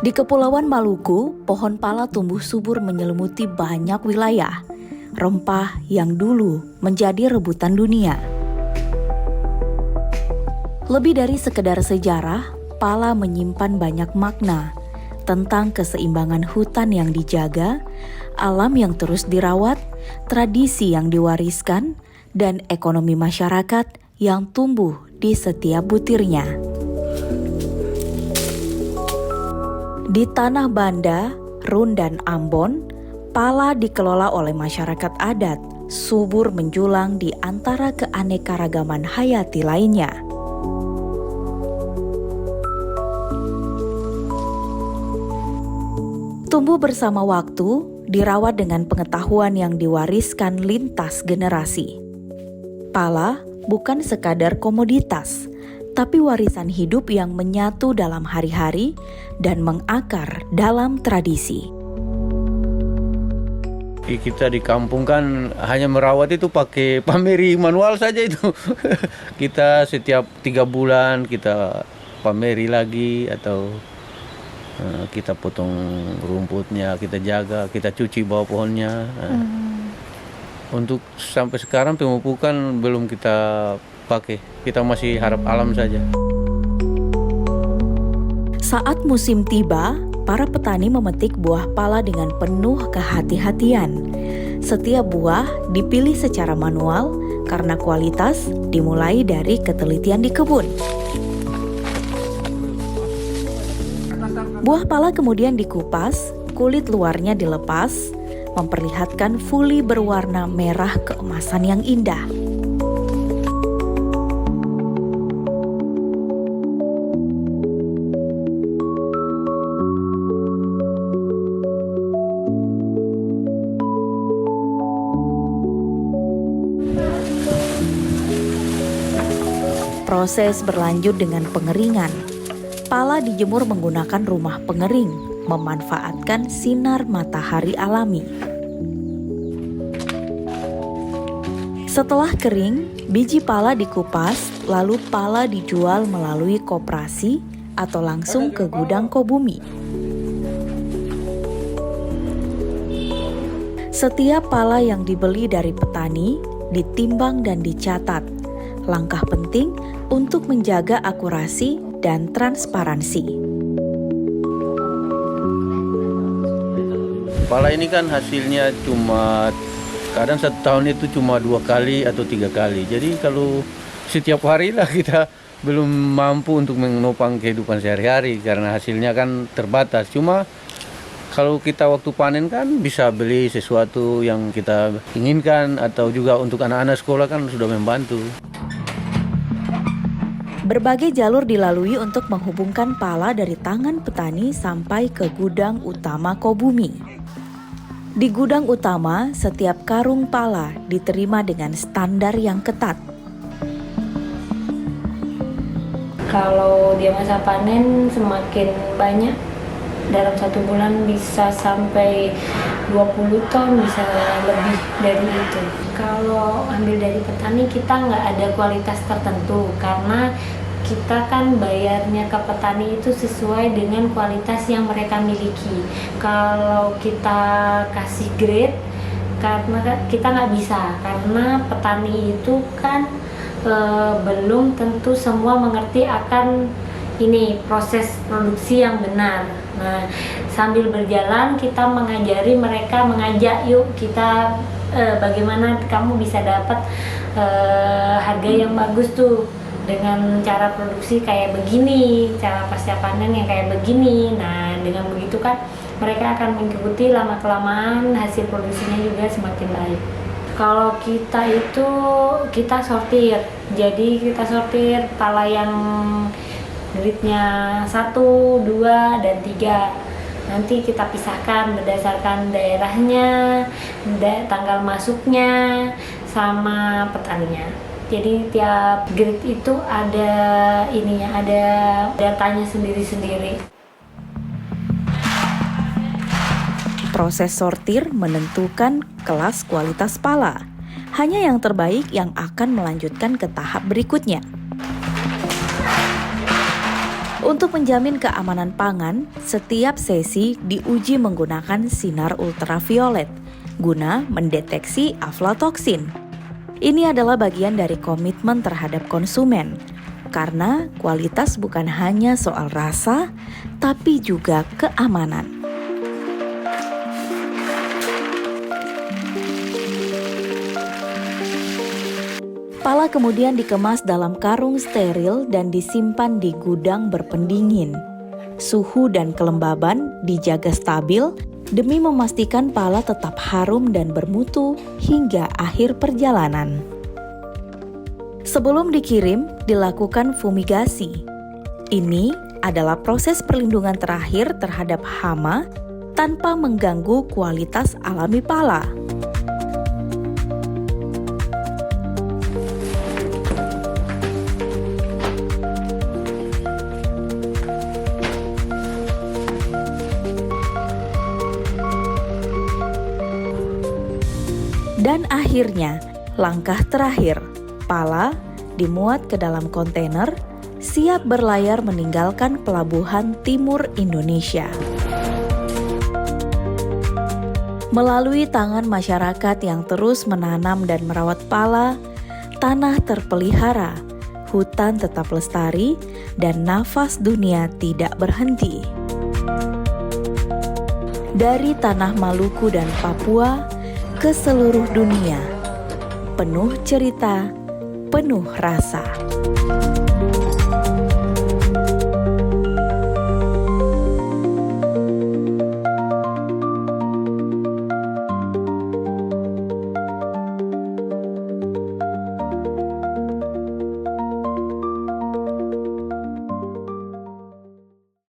Di Kepulauan Maluku, pohon pala tumbuh subur menyelimuti banyak wilayah, rempah yang dulu menjadi rebutan dunia. Lebih dari sekedar sejarah, pala menyimpan banyak makna tentang keseimbangan hutan yang dijaga, alam yang terus dirawat, tradisi yang diwariskan, dan ekonomi masyarakat yang tumbuh di setiap butirnya. Di Tanah Banda, Run, dan Ambon, pala dikelola oleh masyarakat adat, subur menjulang di antara keanekaragaman hayati lainnya. Tumbuh bersama waktu, dirawat dengan pengetahuan yang diwariskan lintas generasi. Pala bukan sekadar komoditas, tapi warisan hidup yang menyatu dalam hari-hari dan mengakar dalam tradisi. Kita di kampung kan hanya merawat itu pakai pameri manual saja itu. Kita setiap 3 bulan kita pameri lagi atau kita potong rumputnya, kita jaga, kita cuci bawah pohonnya. Untuk sampai sekarang pemupukan belum kita pakai, kita masih harap alam saja. Saat musim tiba, para petani memetik buah pala dengan penuh kehati-hatian. Setiap buah dipilih secara manual karena kualitas dimulai dari ketelitian di kebun. Buah pala kemudian dikupas, kulit luarnya dilepas, memperlihatkan fuli berwarna merah keemasan yang indah. Proses berlanjut dengan pengeringan. Pala dijemur menggunakan rumah pengering, memanfaatkan sinar matahari alami. Setelah kering, biji pala dikupas, lalu pala dijual melalui koperasi atau langsung ke gudang Kobumi. Setiap pala yang dibeli dari petani ditimbang dan dicatat. Langkah penting untuk menjaga akurasi dan transparansi. Pala ini kan hasilnya cuma kadang 1 tahun itu cuma 2 kali atau 3 kali. Jadi kalau setiap hari lah kita belum mampu untuk menopang kehidupan sehari-hari karena hasilnya kan terbatas. Cuma kalau kita waktu panen kan bisa beli sesuatu yang kita inginkan atau juga untuk anak-anak sekolah kan sudah membantu. Berbagai jalur dilalui untuk menghubungkan pala dari tangan petani sampai ke gudang utama Kobumi. Di gudang utama, setiap karung pala diterima dengan standar yang ketat. Kalau dia masa panen semakin banyak, dalam 1 bulan bisa sampai 20 ton, bisa lebih dari itu. Kalau ambil dari petani kita nggak ada kualitas tertentu karena kita kan bayarnya ke petani itu sesuai dengan kualitas yang mereka miliki. Kalau kita kasih grade, karena kita nggak bisa karena petani itu kan belum tentu semua mengerti akan ini proses produksi yang benar. Nah, sambil berjalan kita mengajari mereka, mengajak yuk kita bagaimana kamu bisa dapat harga yang bagus tuh dengan cara produksi kayak begini, cara pasca panen yang kayak begini. Nah, dengan begitu kan mereka akan mengikuti, lama-kelamaan hasil produksinya juga semakin baik. Kalau kita itu kita sortir, jadi kita sortir pala yang gradenya 1, 2, dan 3. Nanti kita pisahkan berdasarkan daerahnya, tanggal masuknya, sama petaninya. Jadi tiap grade itu ada ininya, ada datanya sendiri-sendiri. Proses sortir menentukan kelas kualitas pala. Hanya yang terbaik yang akan melanjutkan ke tahap berikutnya. Untuk menjamin keamanan pangan, setiap sesi diuji menggunakan sinar ultraviolet guna mendeteksi aflatoksin. Ini adalah bagian dari komitmen terhadap konsumen, karena kualitas bukan hanya soal rasa, tapi juga keamanan. Pala kemudian dikemas dalam karung steril dan disimpan di gudang berpendingin. Suhu dan kelembaban dijaga stabil demi memastikan pala tetap harum dan bermutu hingga akhir perjalanan. Sebelum dikirim, dilakukan fumigasi. Ini adalah proses perlindungan terakhir terhadap hama tanpa mengganggu kualitas alami pala. Dan akhirnya, langkah terakhir, pala dimuat ke dalam kontainer, siap berlayar meninggalkan pelabuhan timur Indonesia. Melalui tangan masyarakat yang terus menanam dan merawat pala, tanah terpelihara, hutan tetap lestari, dan nafas dunia tidak berhenti. Dari tanah Maluku dan Papua ke seluruh dunia, penuh cerita, penuh rasa.